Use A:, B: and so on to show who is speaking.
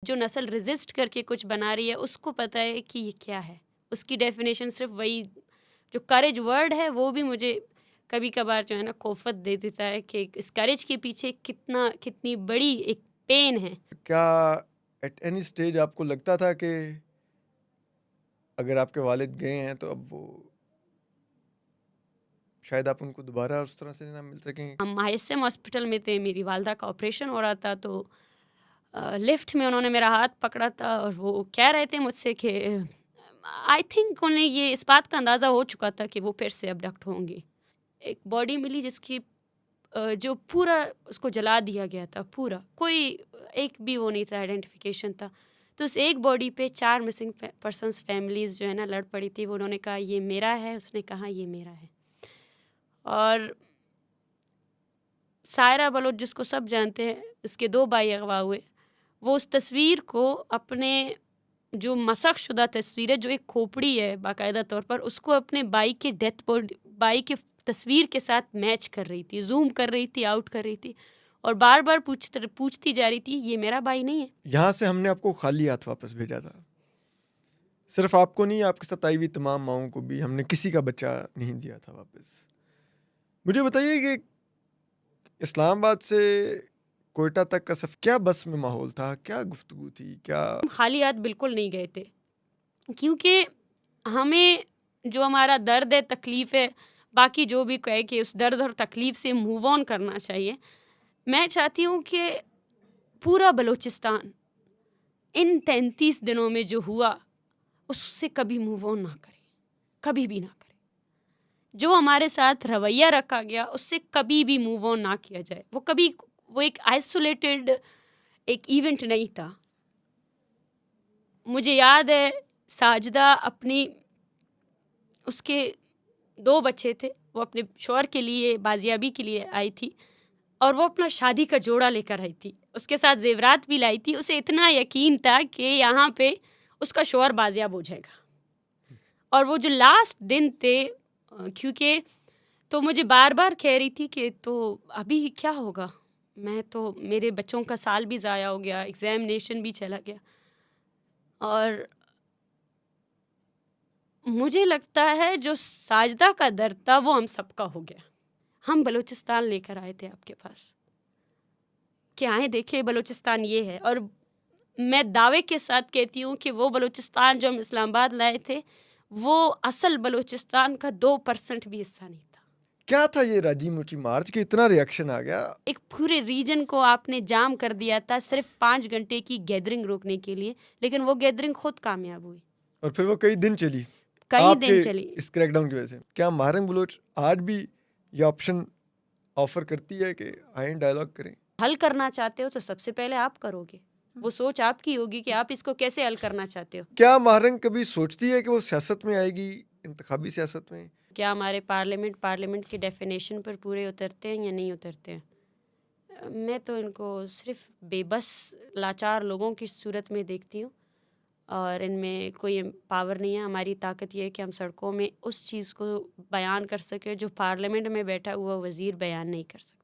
A: जो नस्ल रेजिस्ट करके कुछ बना रही है उसको पता है कि ये क्या है। उसकी डेफिनेशन सिर्फ वही, जो करेज वर्ड है वो भी मुझे कभी कभार जो है ना खौफत दे देता है कि इस करेज के पीछे कितनी बड़ी एक पेन है।
B: क्या एट एनी स्टेज आपको लगता था कि अगर आपके वालिद गए हैं तो अब वो शायद आप उनको दोबारा उस तरह से ना मिल सकें?
A: हम ISM हॉस्पिटल में थे, मेरी वालदा का ऑपरेशन हो रहा था, तो लिफ्ट में उन्होंने मेरा हाथ पकड़ा था और वो कह रहे थे मुझसे कि आई थिंक उन्हें ये इस बात का अंदाज़ा हो चुका था कि वो फिर से अबडक्ट होंगे। एक बॉडी मिली जिसकी जो पूरा उसको जला दिया गया था, पूरा कोई एक भी वो नहीं था, आइडेंटिफिकेशन था। तो उस एक बॉडी पे 4 मिसिंग पर्सन्स फैमिलीज़ जो है ना लड़ पड़ी थी। वो उन्होंने कहा ये मेरा है, उसने कहा ये मेरा है। और सायरा बलोच जिसको सब जानते हैं, उसके 2 भाई अगवा हुए। वो उस तस्वीर को अपने जो मसख शुदा तस्वीर है, जो एक खोपड़ी है बाकायदा तौर पर, उसको अपने भाई के डेथ बॉडी, भाई के तस्वीर के साथ मैच कर रही थी, जूम कर रही थी, आउट कर रही थी और बार बार पूछती जा रही थी ये मेरा भाई नहीं है।
B: यहाँ से हमने आपको खाली हाथ वापस भेजा था। सिर्फ आपको नहीं, आपके साथ आई हुई तमाम माओं को भी हमने किसी का बच्चा नहीं दिया था वापस। मुझे बताइए कि इस्लामाबाद से कोयटा तक का सफ़र क्या बस में माहौल था, क्या गुफ्तगू थी, क्या?
A: हम खाली हाथ बिल्कुल नहीं गए थे, क्योंकि हमें जो हमारा दर्द है, तकलीफ़ है, बाकी जो भी कहे कि उस दर्द और तकलीफ़ से मूव ऑन करना चाहिए। मैं चाहती हूँ कि पूरा बलूचिस्तान इन 33 दिनों में जो हुआ उससे कभी मूव ऑन ना करे, कभी भी ना करे। जो हमारे साथ रवैया रखा गया उससे कभी भी मूव ऑन ना किया जाए। वो एक आइसोलेटेड एक इवेंट नहीं था। मुझे याद है साजिदा अपनी, उसके 2 बच्चे थे, वो अपने शौहर के लिए बाजियाबी के लिए आई थी और वो अपना शादी का जोड़ा लेकर आई थी। उसके साथ ज़ेवरात भी लाई थी। उसे इतना यकीन था कि यहाँ पे उसका शौहर बाजियाब हो जाएगा। और वो जो लास्ट दिन थे, क्योंकि तो मुझे बार बार कह रही थी कि तो अभी क्या होगा, मैं तो, मेरे बच्चों का साल भी ज़ाया हो गया, एग्ज़ामिनेशन भी चला गया। और मुझे लगता है जो साजदा का दर्द था वो हम सबका हो गया। हम बलूचिस्तान लेकर आए थे आपके पास कि आए देखिए बलूचिस्तान ये है। और मैं दावे के साथ कहती हूँ कि वो बलूचिस्तान जो हम इस्लामाबाद लाए थे वो असल बलूचिस्तान का 2% भी हिस्सा नहीं था।
B: क्या था ये राजी मुची मार्च कि इतना रिएक्शन आ गया?
A: एक पूरे रीजन को आपने जाम कर दिया था सिर्फ 5 घंटे की गैदरिंग रोकने के लिए, लेकिन वो गैदरिंग खुद कामयाब हुई।
B: और फिर वो कई दिन चली
A: कई
B: आपके
A: दिन चली।
B: इस क्रैकडाउन की वजह से। क्या महारंग बलोच आज भी ये ऑप्शन ऑफर करती है कि आए डायलॉग करें?
A: हल करना चाहते हो तो सबसे पहले आप करोगे, वो सोच आपकी होगी कि आप इसको कैसे हल करना चाहते हो।
B: क्या महारंग कभी सोचती है कि वो सियासत में आएगी, इंतखाबी सियासत में?
A: क्या हमारे पार्लियामेंट की डेफिनेशन पर पूरे उतरते हैं या नहीं उतरते हैं? मैं तो इनको सिर्फ बेबस लाचार लोगों की सूरत में देखती हूँ और इनमें कोई पावर नहीं है। हमारी ताकत ये है कि हम सड़कों में उस चीज़ को बयान कर सके जो पार्लियामेंट में बैठा हुआ वज़ीर बयान नहीं कर सकता।